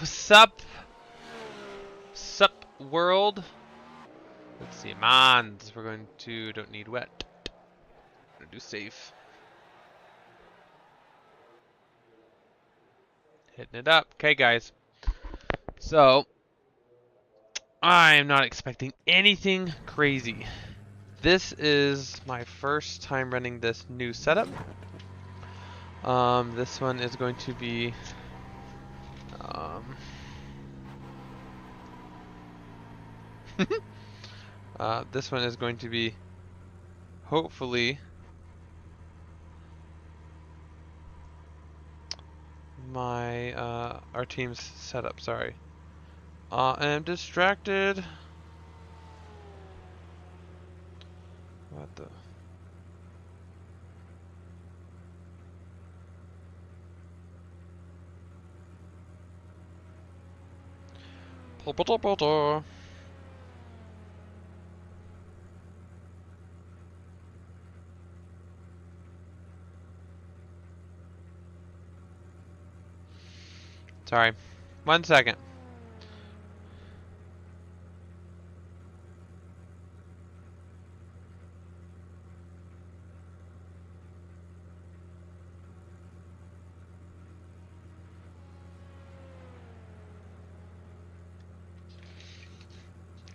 Sup? Sup world? Let's see, Mons. We're going to, don't need wet. Gonna do safe. Hitting it up. Okay, guys. So, I'm not expecting anything crazy. This is my first time running this new setup. This one is going to be this one is going to be hopefully my our team's setup. Sorry, I'm distracted. What the? Sorry, 1 second.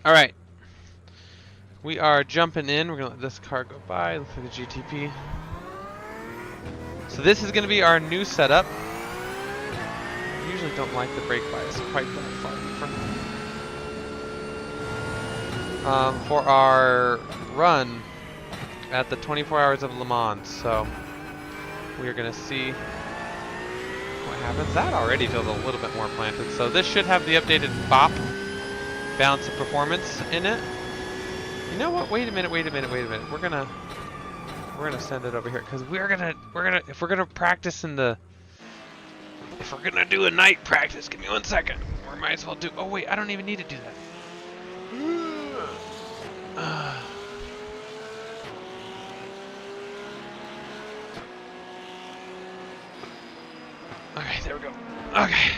All right, we are jumping in. We're gonna let this car go by. Look for the GTP. So this is gonna be our new setup. I usually don't like the brake bias quite that far in front. For our run at the 24 Hours of Le Mans. So we are gonna see what happens. That already feels a little bit more planted. So this should have the updated BOP, balance of performance, in it. You know what? Wait a minute. We're gonna send it over here because if we're gonna practice in the. If we're gonna do a night practice, give me 1 second. We might as well do. Oh wait, I don't even need to do that. Okay, there we go. Okay.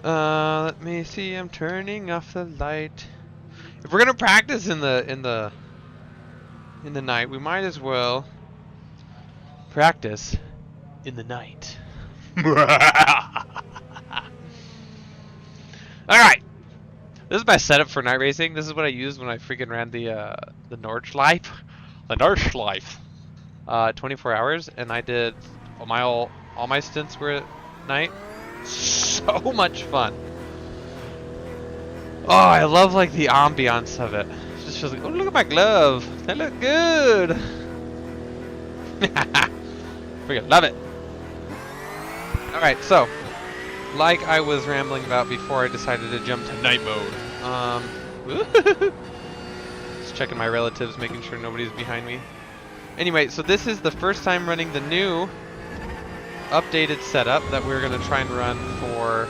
Let me see. I'm turning off the light. If we're gonna practice in the night, we might as well practice in the night. All right. This is my setup for night racing. This is what I used when I freaking ran the Nordschleife. The Nordschleife. 24 hours, and I did all my stints were at night. So much fun. Oh, I love like the ambiance of it. It just feels like, oh, look at my glove. They look good. Freaking love it. All right, so like I was rambling about before, I decided to jump to night mode. Just checking my relatives, making sure nobody's behind me. Anyway, so this is the first time running the new updated setup that we're going to try and run for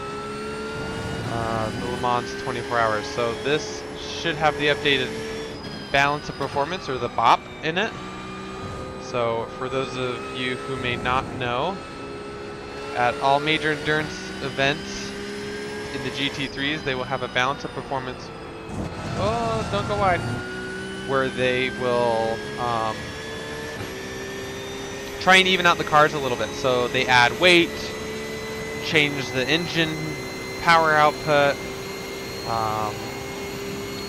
the Le Mans 24 hours. So this should have the updated balance of performance, or the BOP, in it. So for those of you who may not know, at all major endurance events in the GT3s, they will have a balance of performance. Oh, don't go wide. Where they will try and even out the cars a little bit. So they add weight, change the engine power output,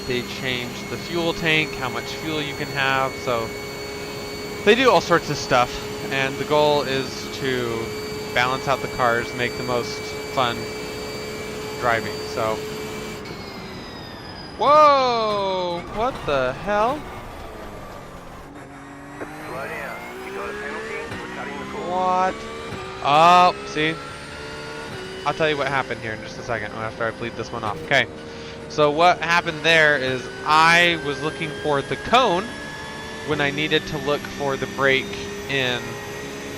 they change the fuel tank, how much fuel you can have. So they do all sorts of stuff, and the goal is to balance out the cars, make the most fun driving. So, whoa, what the hell? Slow down. You got a penalty for cutting the course. What? Oh, see? I'll tell you what happened here in just a second after I bleed this one off. Okay, so what happened there is I was looking for the cone when I needed to look for the brake in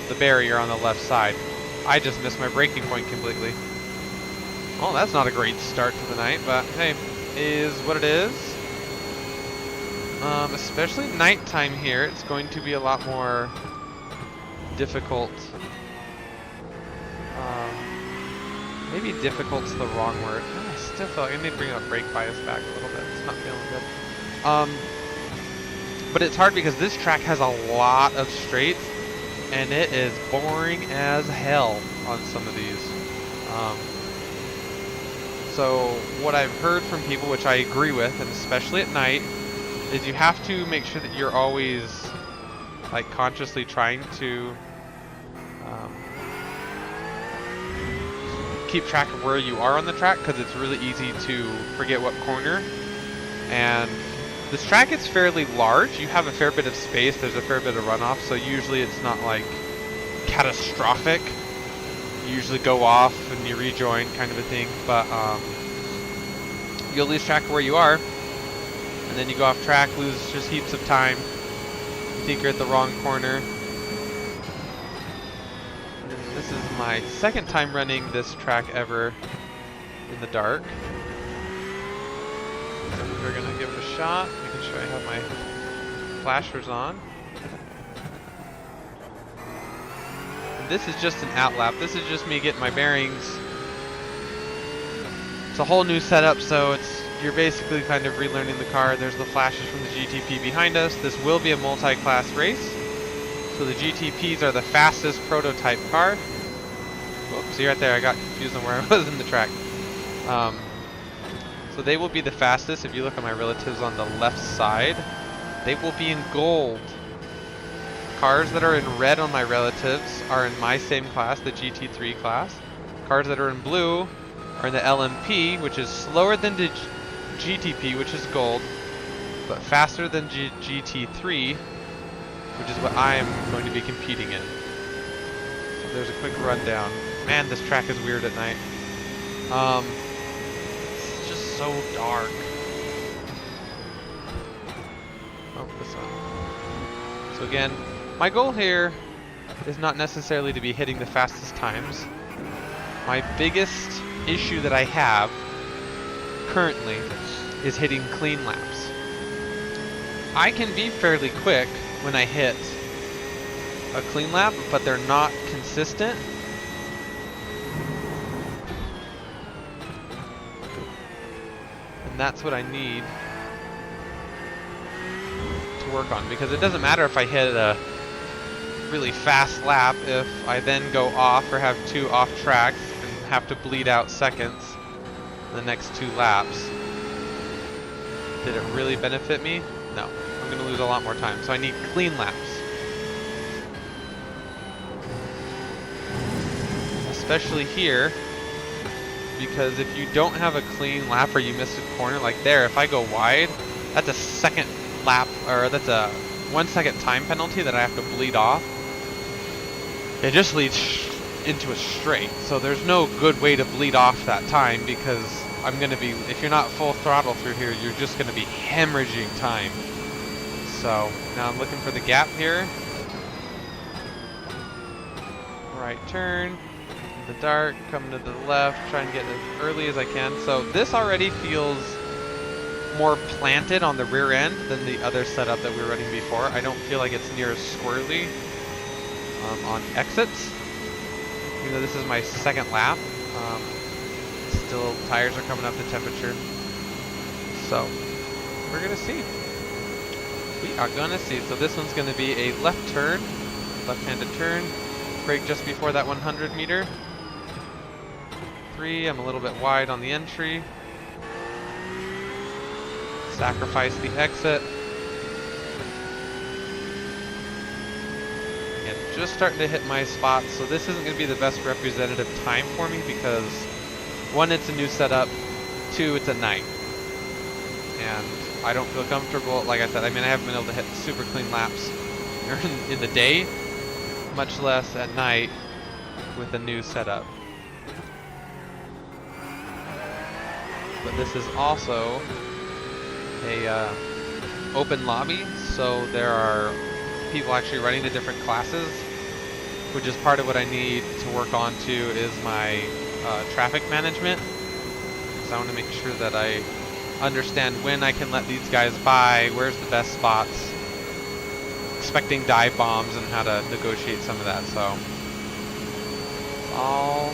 the barrier on the left side. I just missed my braking point completely. Well, that's not a great start to the night, but hey, is what it is. Especially nighttime here, it's going to be a lot more difficult. Maybe difficult's the wrong word. I still feel like I need to bring up brake bias back a little bit. It's not feeling good. But it's hard because this track has a lot of straights, and it is boring as hell on some of these. So what I've heard from people, which I agree with, and especially at night, is you have to make sure that you're always like consciously trying to keep track of where you are on the track, because it's really easy to forget what corner. And this track is fairly large. You have a fair bit of space. There's a fair bit of runoff, so usually it's not like catastrophic. You usually go off and you rejoin, kind of a thing. But you'll lose track of where you are, and then you go off track, lose just heaps of time. You think you're at the wrong corner. This is my second time running this track ever in the dark. So we're gonna give it a shot, making sure I have my flashers on. And this is just an out lap. This is just me getting my bearings. It's a whole new setup, so you're basically kind of relearning the car. There's the flashes from the GTP behind us. This will be a multi-class race. So the GTPs are the fastest prototype car. Whoops, see right there, I got confused on where I was in the track. So they will be the fastest. If you look at my relatives on the left side, they will be in gold. Cars that are in red on my relatives are in my same class, the GT3 class. Cars that are in blue are in the LMP, which is slower than the GTP, which is gold, but faster than GT3, which is what I am going to be competing in. So there's a quick rundown. Man, this track is weird at night. It's just so dark. Oh, this one. So again, my goal here is not necessarily to be hitting the fastest times. My biggest issue that I have currently is hitting clean laps. I can be fairly quick when I hit a clean lap, but they're not consistent. And that's what I need to work on, because it doesn't matter if I hit a really fast lap if I then go off or have two off tracks and have to bleed out seconds the next two laps. Did it really benefit me? No. I'm going to lose a lot more time. So I need clean laps. Especially here, because if you don't have a clean lap or you miss a corner like there, if I go wide, that's a second lap, or that's a 1 second time penalty that I have to bleed off. It just leads into a straight. So there's no good way to bleed off that time, because I'm going to be, if you're not full throttle through here, you're just going to be hemorrhaging time. So now I'm looking for the gap here. Right turn, in the dark, coming to the left, trying to get as early as I can. So this already feels more planted on the rear end than the other setup that we were running before. I don't feel like it's near as squirrely on exits. Even though this is my second lap, still tires are coming up to temperature. So we're gonna see. We are gonna see. So this one's gonna be a left turn, left-handed turn. Brake just before that 100 meter. 3, I'm a little bit wide on the entry. Sacrifice the exit. And just starting to hit my spots, so this isn't going to be the best representative time for me because 1, it's a new setup, 2, it's at night. And I don't feel comfortable, like I said, I mean I haven't been able to hit super clean laps in the day, much less at night with a new setup. But this is also a open lobby, so there are people actually running the different classes, which is part of what I need to work on too, is my traffic management. I want to make sure that I understand when I can let these guys by, where's the best spots, expecting dive bombs and how to negotiate some of that, so it's all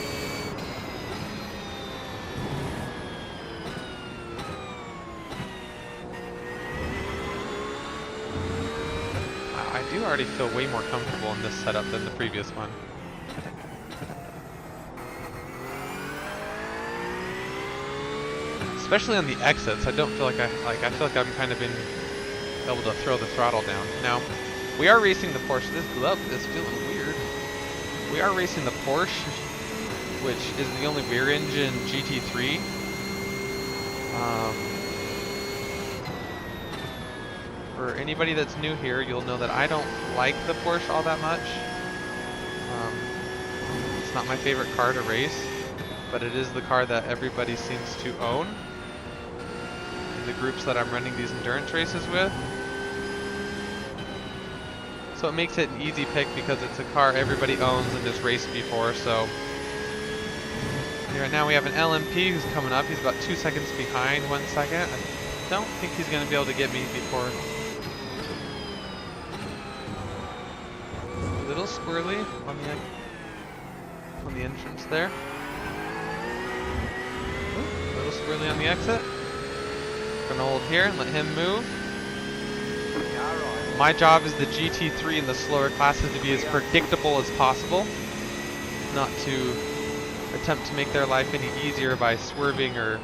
I do already feel way more comfortable in this setup than the previous one. Especially on the exits, I don't feel like I feel like I'm kind of been able to throw the throttle down. Now, we are racing the Porsche. This glove is feeling weird. We are racing the Porsche, which is the only rear engine GT3. For anybody that's new here, you'll know that I don't like the Porsche all that much. It's not my favorite car to race, but it is the car that everybody seems to own in the groups that I'm running these endurance races with. So it makes it an easy pick because it's a car everybody owns and has raced before. So right now we have an LMP who's coming up. He's about 2 seconds behind, 1 second. I don't think he's going to be able to get me before. A little squirrely on the entrance there. Ooh, a little squirrely on the exit. Gonna hold here and let him move. My job as the GT3 in the slower classes to be as predictable as possible, not to attempt to make their life any easier by swerving or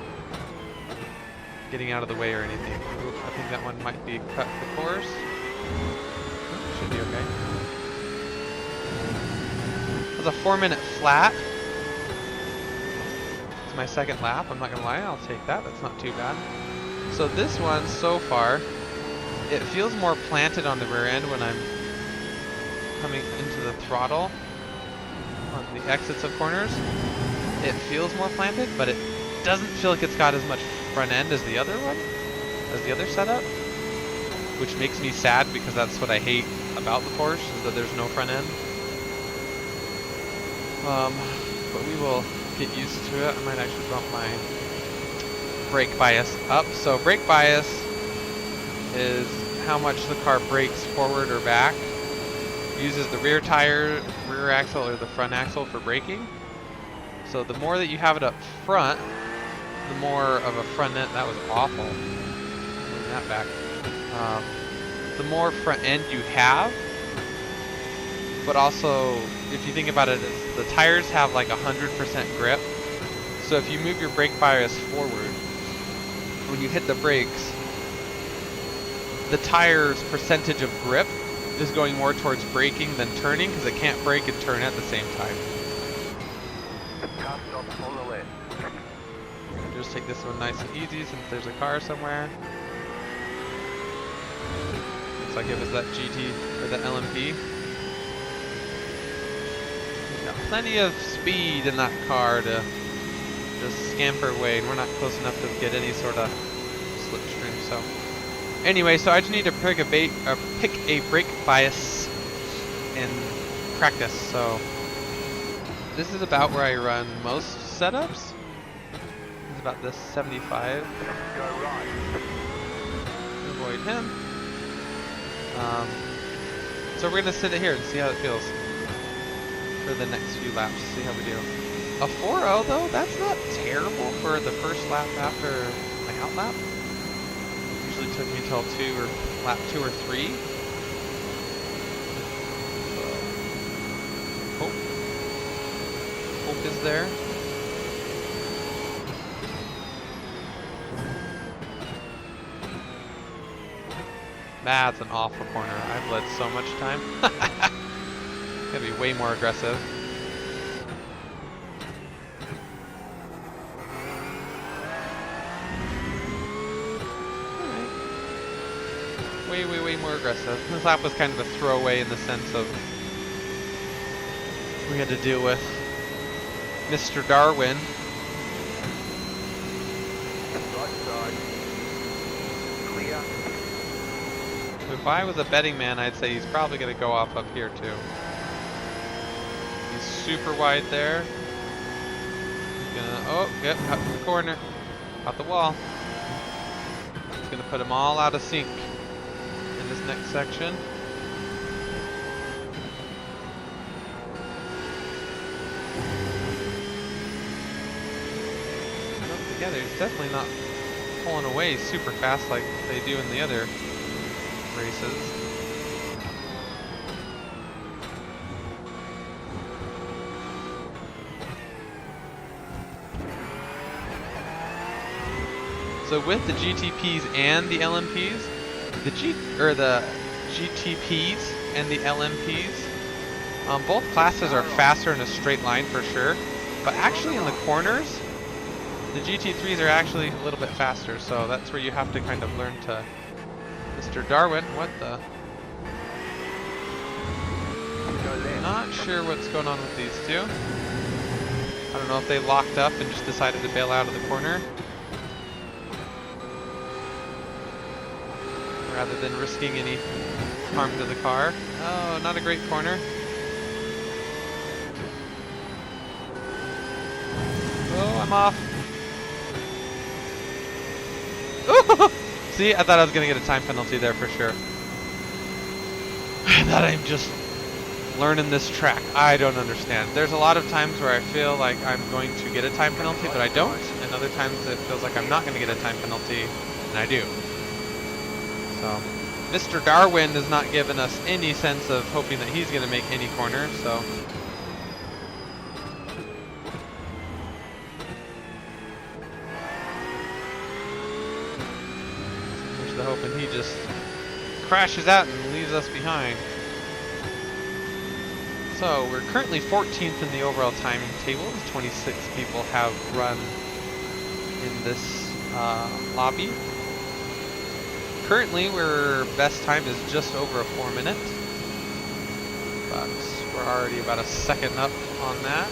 getting out of the way or anything. Ooh, I think that one might be cut the course. Ooh, should be okay. It was a 4-minute flat. It's my second lap, I'm not gonna lie, I'll take that, that's not too bad. So this one, so far, it feels more planted on the rear end when I'm coming into the throttle on the exits of corners. It feels more planted, but it doesn't feel like it's got as much front end as the other one, as the other setup, which makes me sad because that's what I hate about the Porsche, is that there's no front end. But we will get used to it. I might actually bump my brake bias up. So brake bias is how much the car brakes forward or back. Uses the rear tire, rear axle, or the front axle for braking. So the more that you have it up front, the more of a front end. That was awful. Moving that back. The more front end you have, but also if you think about it, the tires have like 100% grip. So if you move your brake bias forward, when you hit the brakes, the tire's percentage of grip is going more towards braking than turning because it can't brake and turn at the same time. Car stop on the left. Just take this one nice and easy since there's a car somewhere. Looks like it was that GT or the LMP. Got plenty of speed in that car to just scamper away, and we're not close enough to get any sort of slipstream. So anyway, so I just need to pick a brake bias in practice. So this is about where I run most setups. It's about this 75. Go right. Avoid him. So we're gonna sit it here and see how it feels for the next few laps. See how we do. A 4.0 though, that's not terrible for the first lap after my out lap. Usually took me till lap 2 or 3. Hope is there. That's an awful corner. I've led so much time. Gotta be way more aggressive. Way more aggressive. This lap was kind of a throwaway in the sense of we had to deal with Mr. Darwin. Right side. Clear. If I was a betting man, I'd say he's probably going to go off up here too. He's super wide there. He's gonna, oh, yep, cut the corner. Got the wall. It's gonna put him all out of sync in this next section. Together, he's definitely not pulling away super fast like they do in the other races. So with the GTPs and the LMPs, the GTPs and the LMPs, both classes are faster in a straight line for sure, but actually in the corners, the GT3s are actually a little bit faster, so that's where you have to kind of learn to... Mr. Darwin, what the... Not sure what's going on with these two. I don't know if they locked up and just decided to bail out of the corner, rather than risking any harm to the car. Oh, not a great corner. Oh, I'm off. See, I thought I was going to get a time penalty there for sure. I thought I'm just learning this track. I don't understand. There's a lot of times where I feel like I'm going to get a time penalty, but I don't. And other times it feels like I'm not going to get a time penalty, and I do. So, Mr. Darwin has not given us any sense of hoping that he's going to make any corner, so... There's the hope, and he just crashes out and leaves us behind. So, we're currently 14th in the overall timing table. 26 people have run in this lobby. Currently, our best time is just over a 4 minute, but we're already about a second up on that.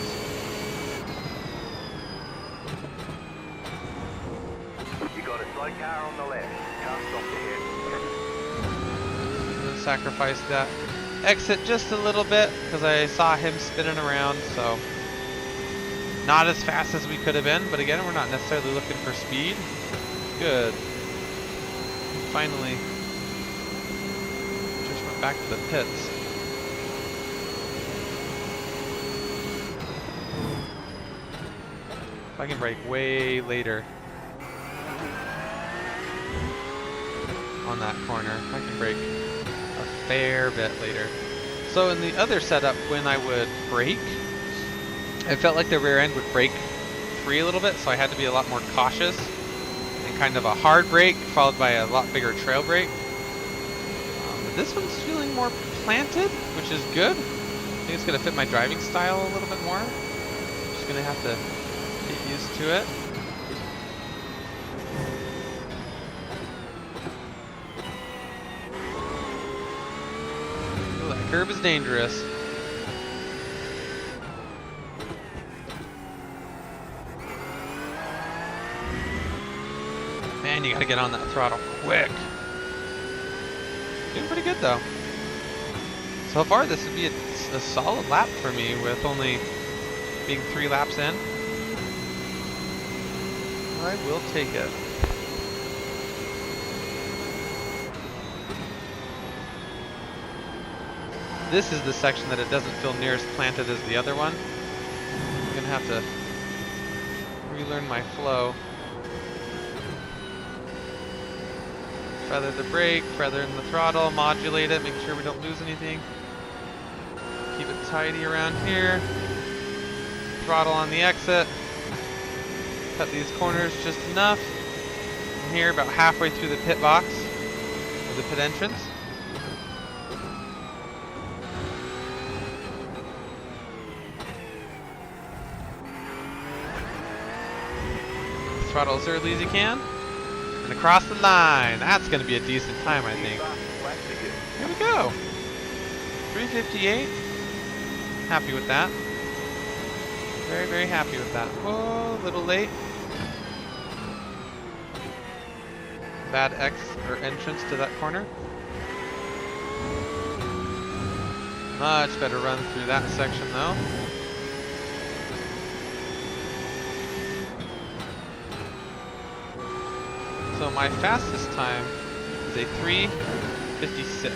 You got a slow car on the left. Can't stop ahead. Sacrifice that exit just a little bit because I saw him spinning around, so not as fast as we could have been, but again, we're not necessarily looking for speed. Good. Finally, just went back to the pits. If I can brake way later on that corner, I can brake a fair bit later. So in the other setup, when I would brake, I felt like the rear end would brake free a little bit, so I had to be a lot more cautious. Kind of a hard brake followed by a lot bigger trail brake. But this one's feeling more planted, which is good. I think it's going to fit my driving style a little bit more. Just going to have to get used to it. Ooh, that curve is dangerous. Man, you gotta get on that throttle quick. Doing pretty good though. So far, this would be a solid lap for me with only being 3 laps in. I will take it. This is the section that it doesn't feel near as planted as the other one. I'm gonna have to relearn my flow. Feather the brake, feather in the throttle, modulate it, make sure we don't lose anything. Keep it tidy around here. Throttle on the exit. Cut these corners just enough. I'm here about halfway through the pit box, or the pit entrance. Throttle as early as you can. And across the line. That's going to be a decent time, I think. Here we go. 3:58. Happy with that. Very, very happy with that. Whoa, a little late. Bad entrance to that corner. Much better run through that section though. my fastest time is a 3:56.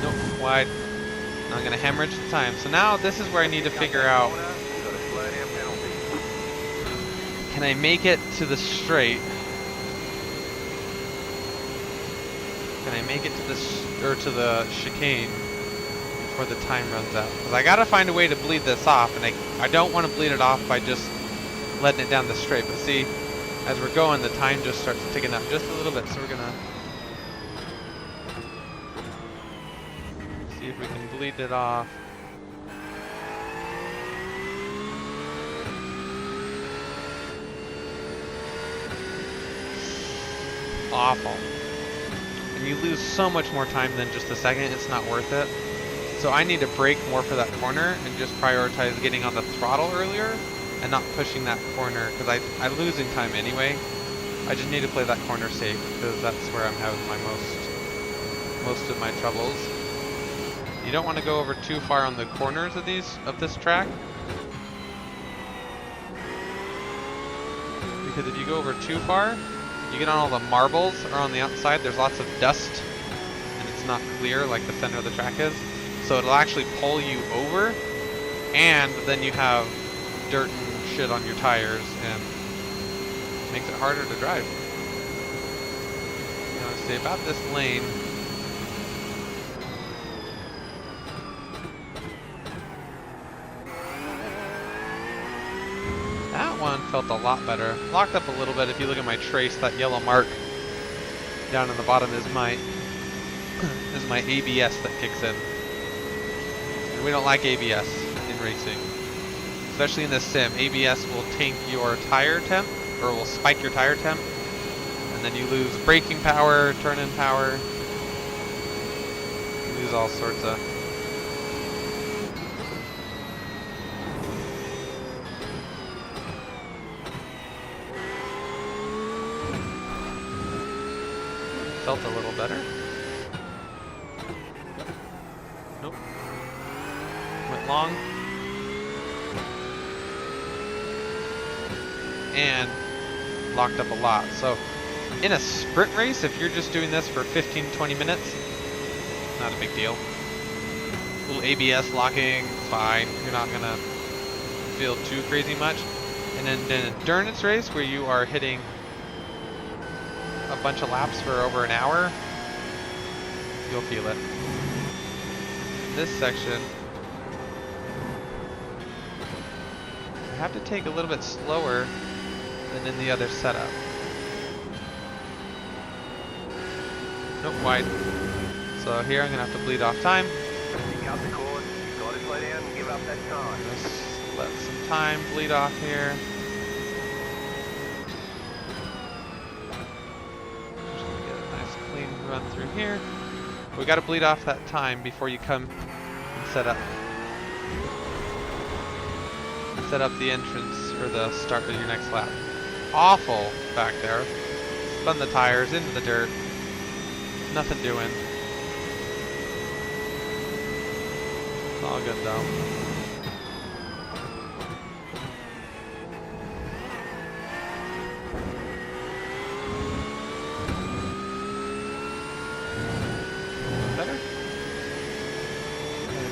Nope, wide. Now I'm gonna hemorrhage the time. So now this is where I need to figure out, can I make it to the straight? Can I make it to to the chicane before the time runs out? Because I gotta find a way to bleed this off, and I don't want to bleed it off by just letting it down the straight. But see, as we're going, the time just starts ticking up just a little bit. So we're gonna see if we can bleed it off. Awful. And you lose so much more time than just a second, it's not worth it. So I need to brake more for that corner and just prioritize getting on the throttle earlier and not pushing that corner, because I'm losing time anyway. I just need to play that corner safe, because that's where I'm having my most of my troubles. You don't want to go over too far on the corners of this track, because if you go over too far, you get on all the marbles or on the outside, there's lots of dust and it's not clear like the center of the track is. So it'll actually pull you over, and then you have dirt and shit on your tires and makes it harder to drive. You know, stay about this lane. That one felt a lot better. Locked up a little bit. If you look at my trace, that yellow mark down in the bottom is my ABS that kicks in. And we don't like ABS in racing, especially in this sim. ABS will tank your tire temp, or will spike your tire temp, and then you lose braking power, turn-in power. You lose all sorts of. Felt a little better. Nope. Went long. And locked up a lot. So in a sprint race, if you're just doing this for 15-20 minutes, not a big deal. A little ABS locking, fine. You're not gonna feel too crazy much. And then an endurance race where you are hitting a bunch of laps for over an hour, you'll feel it. This section, I have to take a little bit slower than in the other setup. Nope, wide. So here I'm gonna have to bleed off time. Cut the cord. You've got to slow down and give up that time. Just let some time bleed off here. Run through here. We got to bleed off that time before you come and set up the entrance or the start of your next lap. Awful back there. Spun the tires into the dirt. Nothing doing. It's all good though.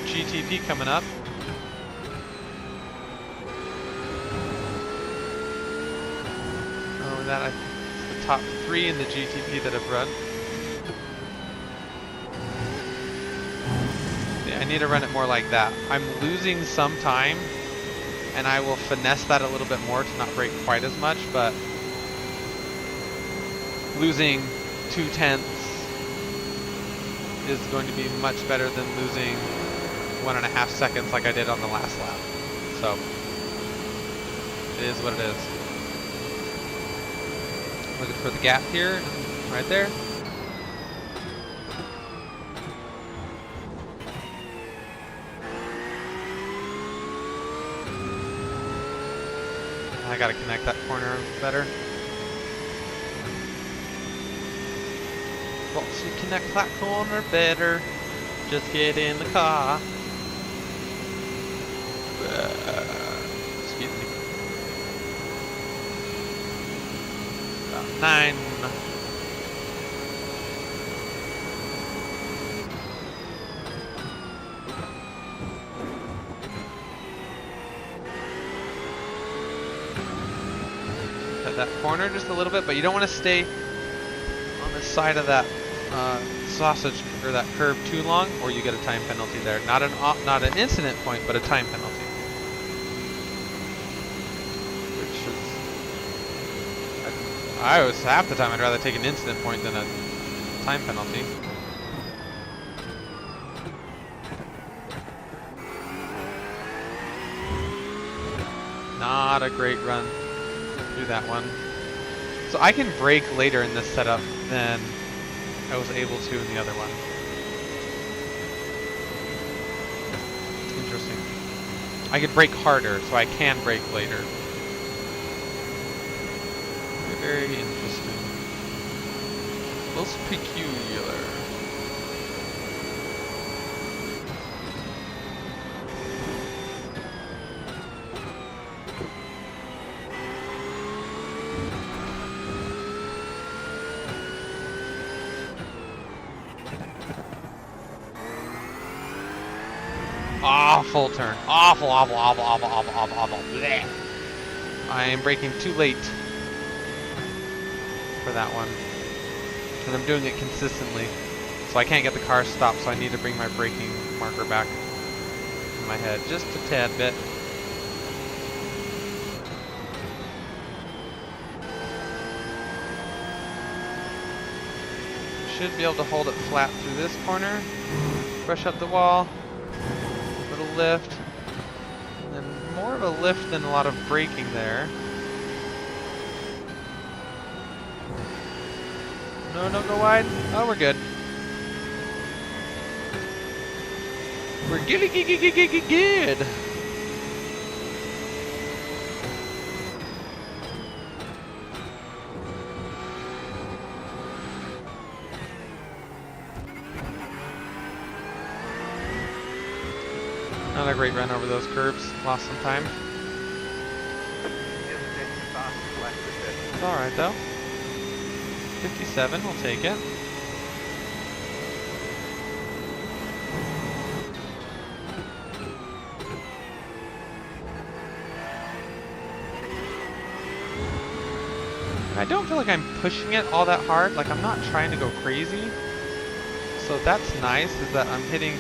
GTP coming up. Oh, that's the top 3 in the GTP that I've run. Yeah, I need to run it more like that. I'm losing some time, and I will finesse that a little bit more to not brake quite as much, but losing 0.2 is going to be much better than losing 1.5 seconds like I did on the last lap. So it is what it is. Looking for the gap here, right there. I gotta connect that corner better. Once you connect that corner better, just get in the car. Excuse me. about 9. Cut that corner just a little bit, but you don't want to stay on the side of that sausage or that curve too long, or you get a time penalty there. Not an incident point, but a time penalty. I always, half the time, I'd rather take an incident point than a time penalty. Not a great run through that one. So I can brake later in this setup than I was able to in the other one. Interesting. I could brake harder, so I can brake later. Very interesting. Most peculiar. Awful turn. Awful, awful, awful, awful, awful, awful, awful. Blech. I am braking too late for that one. And I'm doing it consistently. So I can't get the car stopped, so I need to bring my braking marker back in my head just a tad bit. Should be able to hold it flat through this corner. Brush up the wall. Little lift. And then more of a lift than a lot of braking there. No, don't go wide. Oh, we're good. We're good. Not a great run over those curbs. Lost some time. It's alright though. 57, we'll take it. I don't feel like I'm pushing it all that hard, like I'm not trying to go crazy. So that's nice, is that I'm hitting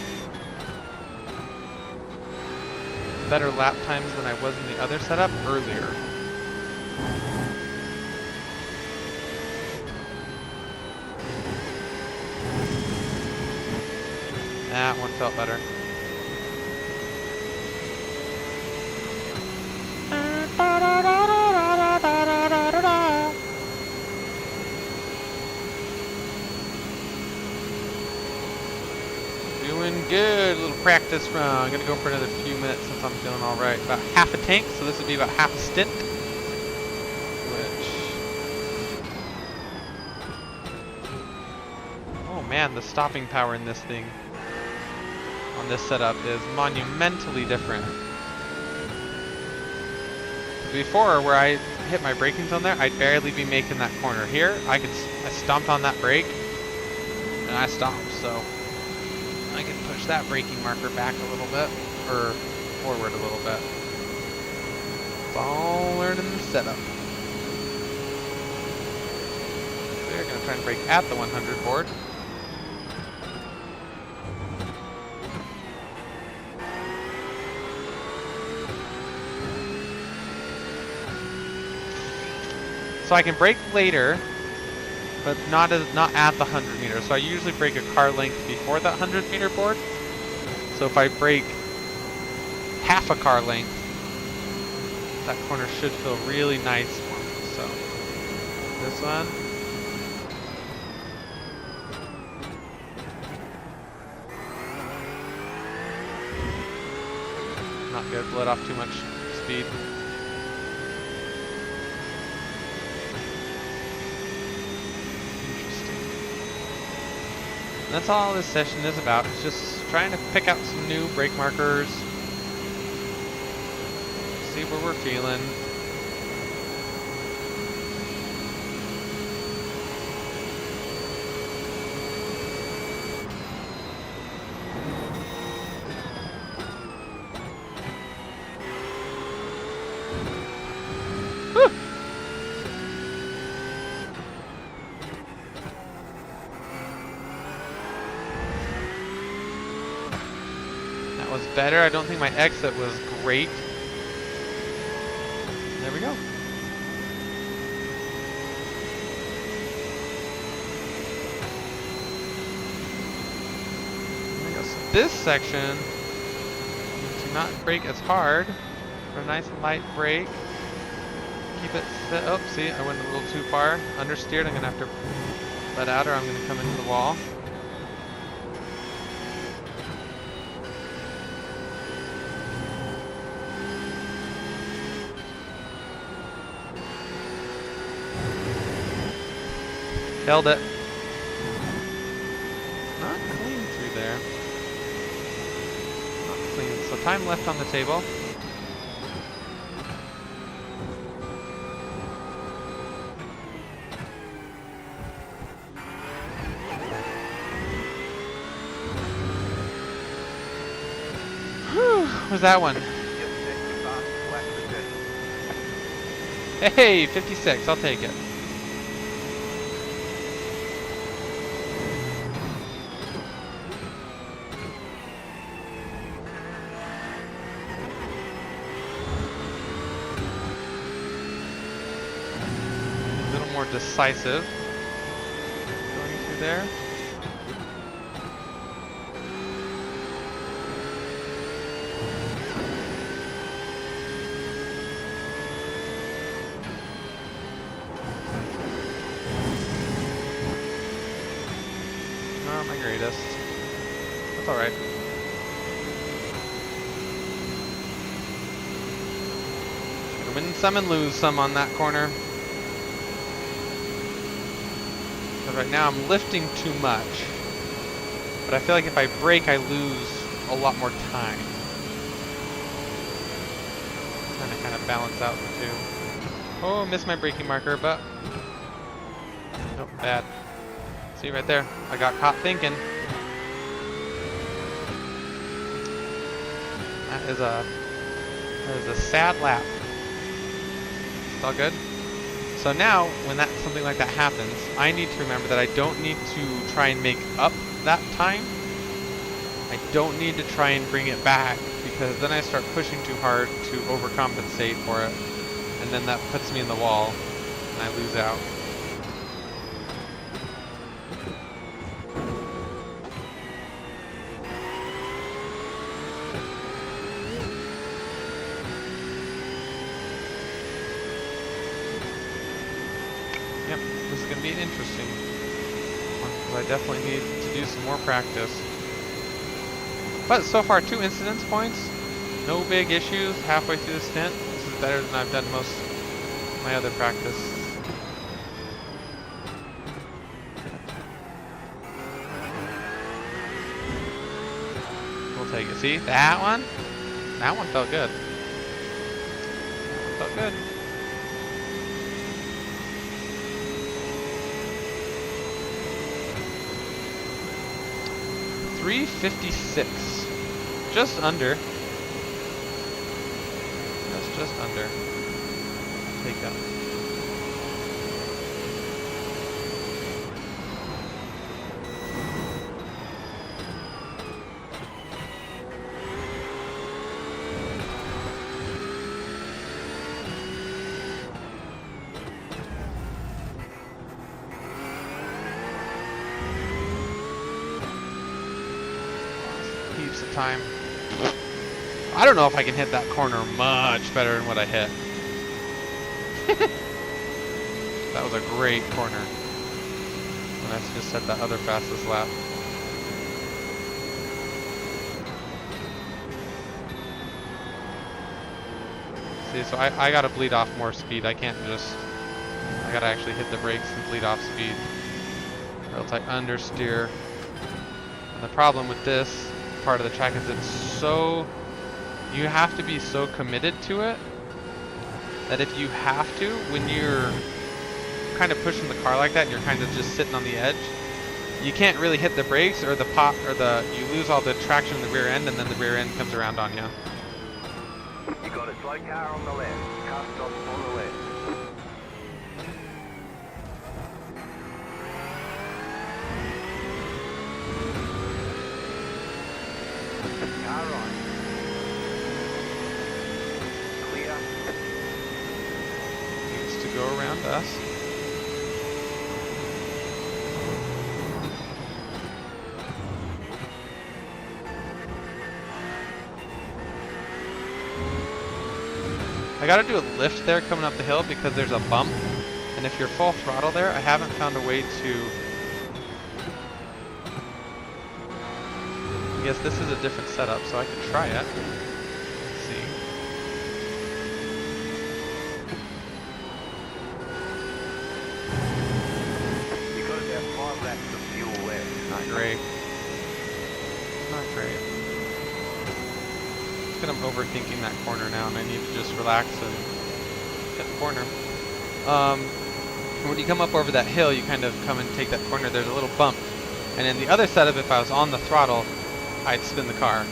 better lap times than I was in the other setup earlier. That one felt better. Doing good. A little practice run. I'm gonna go for another few minutes since I'm feeling all right. About half a tank, so this would be about half a stint. Oh man, the stopping power in this thing, on this setup, is monumentally different. Before, where I hit my braking zone there, I'd barely be making that corner. Here, I stomped on that brake, and I stopped, so I can push that braking marker back a little bit, or forward a little bit. It's all learning the setup. We're gonna try and brake at the 100 board. So I can brake later, but not at the 100 meter. So I usually brake a car length before that 100 meter board. So if I brake half a car length, that corner should feel really nice for me. So this one. Not good, let off too much speed. And that's all this session is about. It's just trying to pick out some new brake markers. See where we're feeling. was better. I don't think my exit was great. There we go. There we go. So this section, do not brake as hard. For a nice light brake. Keep it set. Oh, see, I went a little too far. Understeered. I'm gonna have to let out, or I'm gonna come into the wall. Held it. Not clean through there. Not clean. So time left on the table. Whew, was that one? Hey, 56. I'll take it. Decisive. Going through there. Not my greatest. That's alright. Win some and lose some on that corner. Right now I'm lifting too much, but I feel like if I brake I lose a lot more time. Trying to kind of balance out the two. Oh, missed my braking marker, but nope, bad. See right there, I got caught thinking. That is a sad lap. It's all good. So now, when something like that happens, I need to remember that I don't need to try and make up that time. I don't need to try and bring it back, because then I start pushing too hard to overcompensate for it, and then that puts me in the wall, and I lose out. Yep, this is going to be an interesting one, because I definitely need to do some more practice. But so far, 2 incidence points, no big issues halfway through the stint. This is better than I've done most of my other practice. We'll take it. See, that one felt good. That one felt good. .356, just under. That's just under. Take that. Heaps of time. I don't know if I can hit that corner much better than what I hit. That was a great corner. And I just set that other fastest lap. See, so I gotta bleed off more speed. I can't just, I gotta actually hit the brakes and bleed off speed, or else I understeer. And the problem with this part of the track is it's so, you have to be so committed to it that if you have to, when you're kind of pushing the car like that and you're kind of just sitting on the edge, you can't really hit the brakes, or you lose all the traction in the rear end, and then the rear end comes around on you. You got a slow car on the left. Car stop on the left. Car right. Needs to go around us. I gotta do a lift there coming up the hill because there's a bump, and if you're full throttle there, I haven't found a way to... I guess this is a different setup, so I can try it. Let's see. You got about 5 laps of fuel left. Not great. Not great. I think I'm overthinking that corner now, and I need to just relax and hit the corner. When you come up over that hill, you kind of come and take that corner. There's a little bump, and in the other setup, if I was on the throttle, I'd spin the car.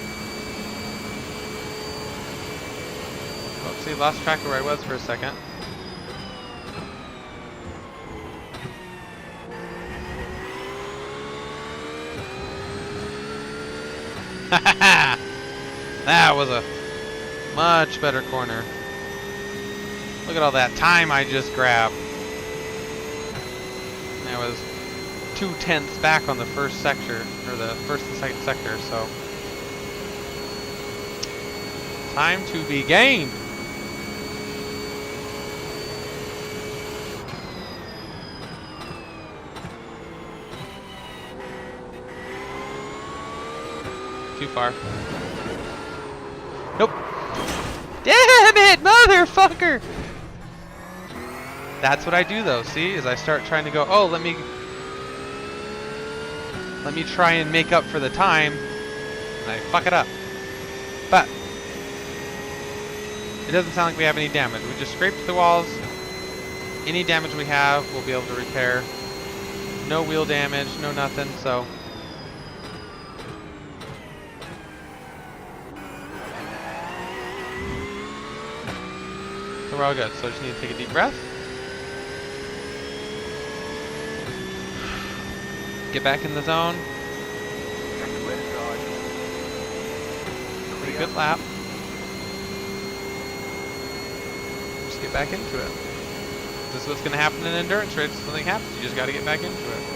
Oopsie, lost track of where I was for a second. That was a much better corner. Look at all that time I just grabbed. I was 2/10 back on the first sector, or the first and second sector, so. Time to be gained. Too far. Nope. Damn it, motherfucker! That's what I do though, see? Is I start trying to go, oh, let me try and make up for the time, and I fuck it up. But it doesn't sound like we have any damage. We just scraped the walls. Any damage we have, we'll be able to repair. No wheel damage, no nothing, so. So we're all good. So I just need to take a deep breath. Get back in the zone. Pretty good lap. Just get back into it. This is what's going to happen in endurance race. Something happens, you just got to get back into it.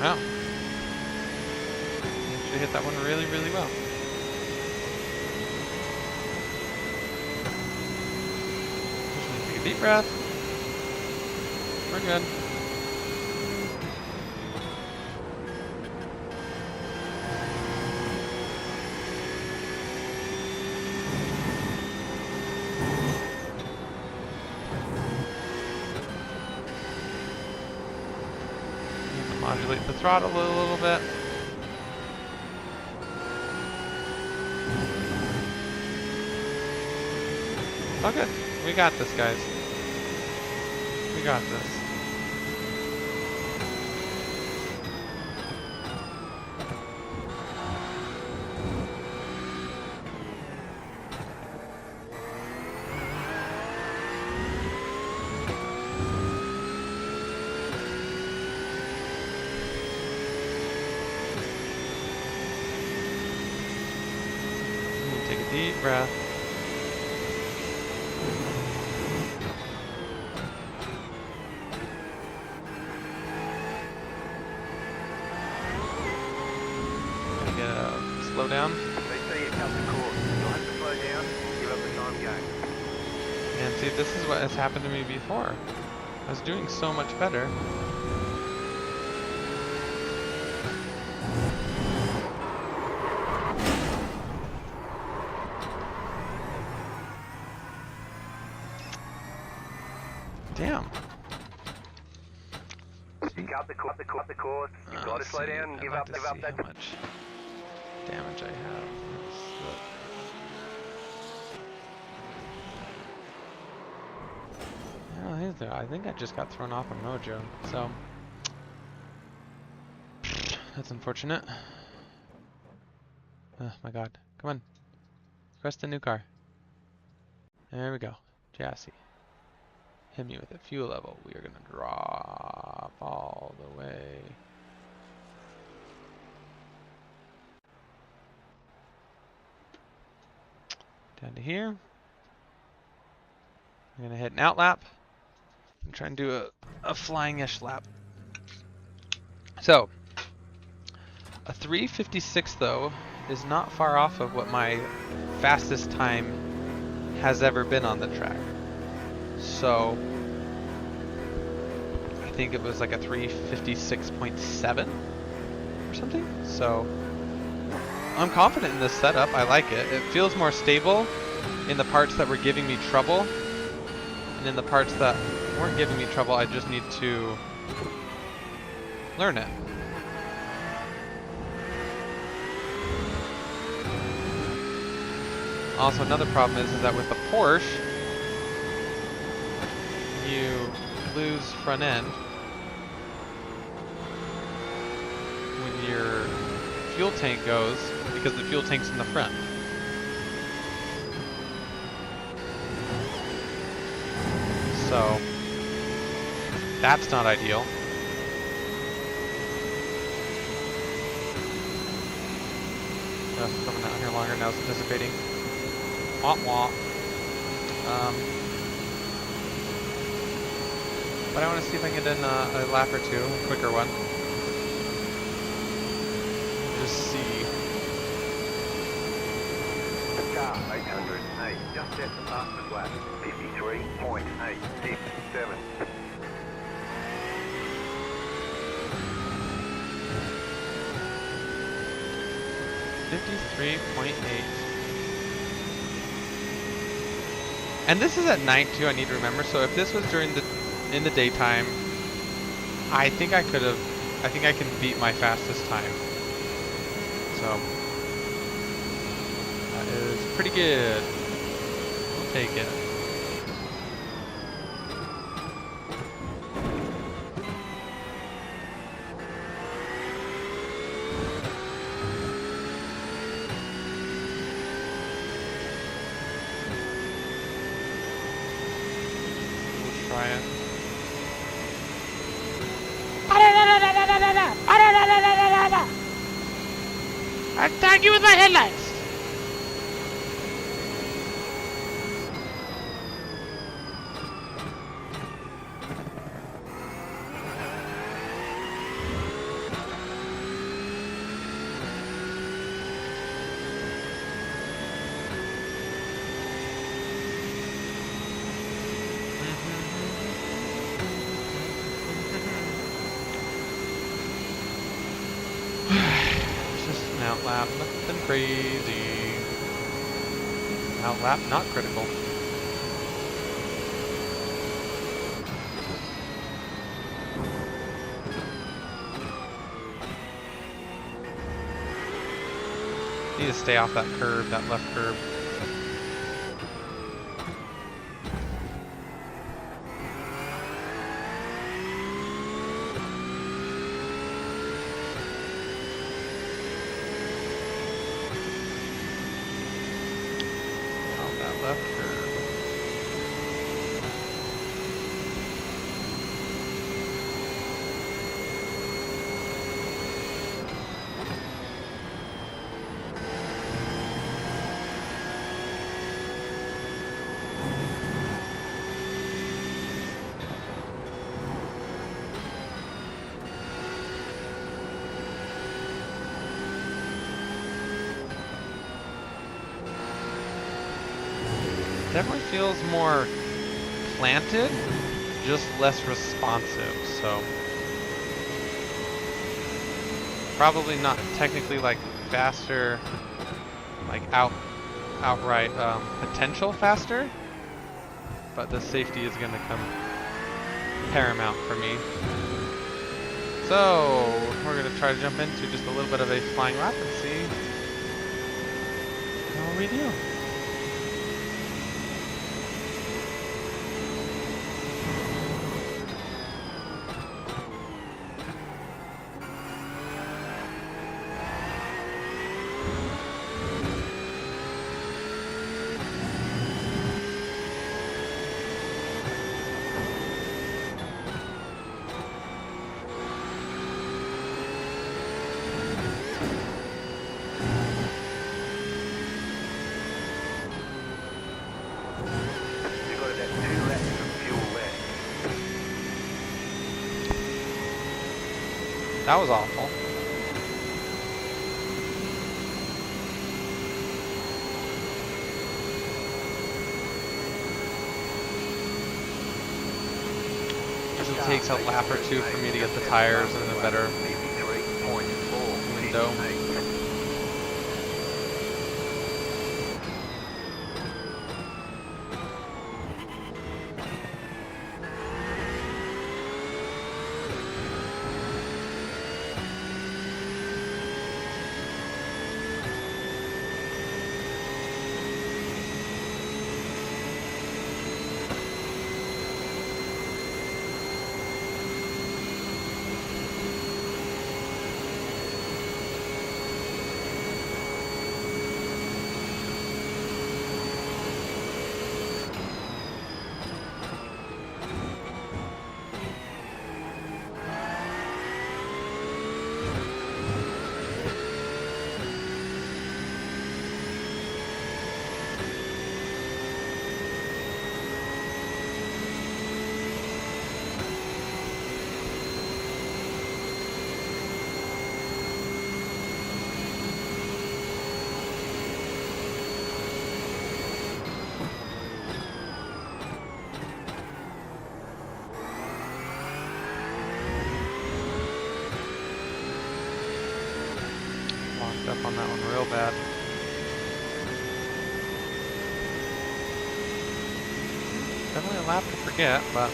Wow. Actually hit that one really, really well. Just need to take a deep breath. We're good. Modulate the throttle a little bit. Oh good. We got this, guys. We got this. Take a deep breath. Slow down. They say you cut the course. You'll have to slow down, give up the time game. And see, this is what has happened to me before. I was doing so much better. Damn. You cut the course. You've got to slow down and give up that. How much damage I have. I think I just got thrown off a mojo. So That's unfortunate. Oh my god. Come on. Press the new car. There we go. Chassis. Hit me with a fuel level. We are going to drop all the way. Down to here. I'm going to hit an out lap. I'm trying to do a flying-ish lap. So, a 3:56 though is not far off of what my fastest time has ever been on the track. So, I think it was like a 3:56.7 or something. So, I'm confident in this setup. I like it. It feels more stable in the parts that were giving me trouble. And in the parts that weren't giving me trouble, I just need to learn it. Also, another problem is that with the Porsche, you lose front end when your fuel tank goes, because the fuel tank's in the front. So, that's not ideal. Coming out here longer now, it's anticipating. Wah wah. But I want to see if I can get in a lap or two, a quicker one. Just see. Car 808, just set the fastest lap. 53.867. And this is at night too, I need to remember. So if this was in the daytime, I think I can beat my fastest time. So that is pretty good. We'll take it. Try it. Attack you with my headlights! Just an outlap, nothing crazy. Outlap, not critical. Need to stay off that curb, that left curb. Left curb. Definitely feels more planted, just less responsive, so probably not technically like faster, like outright potential faster, but the safety is going to come paramount for me. So we're going to try to jump into just a little bit of a flying lap and see how we do. That was awful. Usually takes a lap or two for me to get the tires in a better window. Up on that one real bad. Definitely a lap to forget, but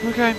okay.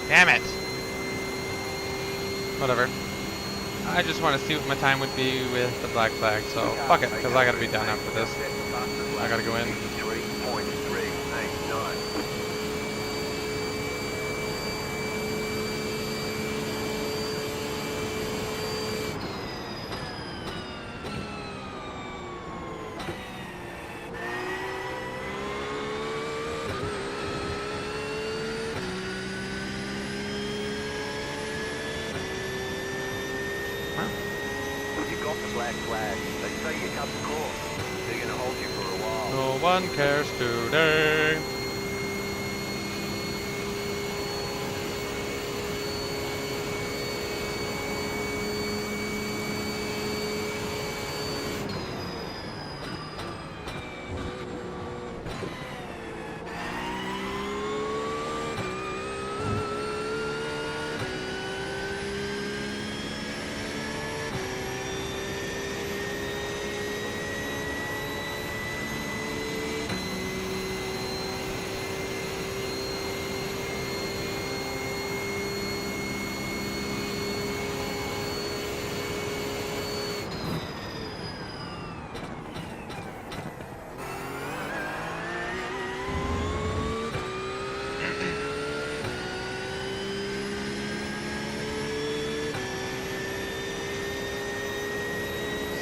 Damn it! Whatever. I just want to see what my time would be with the black flag, so fuck it, because I gotta be done after this. I gotta go in. Flag. They say you cut the course. They're gonna hold you for a while. No one cares today.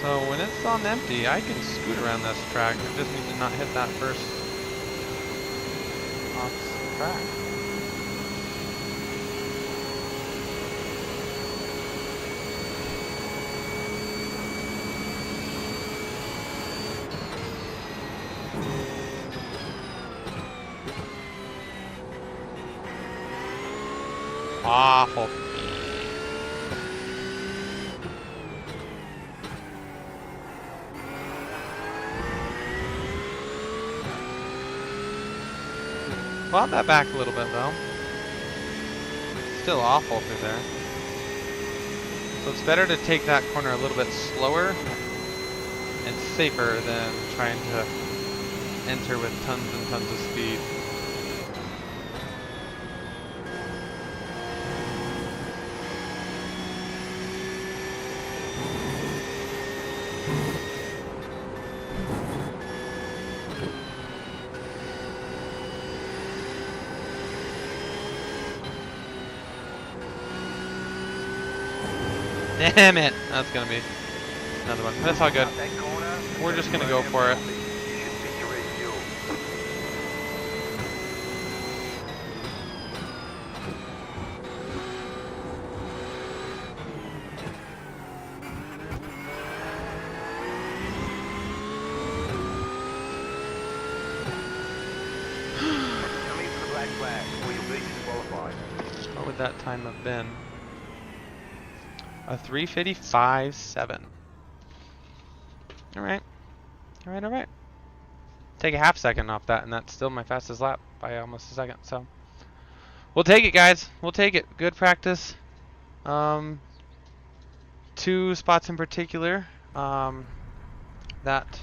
So when it's on empty, I can scoot around this track. I just need to not hit that first off track. Awful. Clawed that back a little bit though. Still awful through there. So it's better to take that corner a little bit slower and safer than trying to enter with tons and tons of speed. Damn it! That's gonna be another one. That's all good. We're just gonna go for it. What would that time have been? A 3:55.7. Alright. Alright. Take a half second off that, and that's still my fastest lap by almost a second. So we'll take it, guys. We'll take it. Good practice. 2 spots in particular. That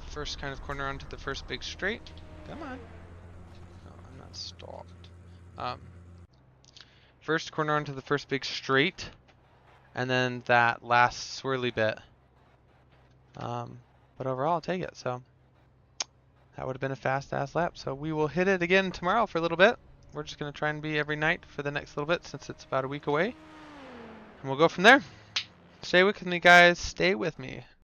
first kind of corner onto the first big straight. Come on. No, I'm not stopped. First corner onto the first big straight, and then that last swirly bit. But overall, I'll take it. So that would have been a fast-ass lap. So we will hit it again tomorrow for a little bit. We're just going to try and be every night for the next little bit since it's about a week away. And we'll go from there. Stay with me, guys. Stay with me.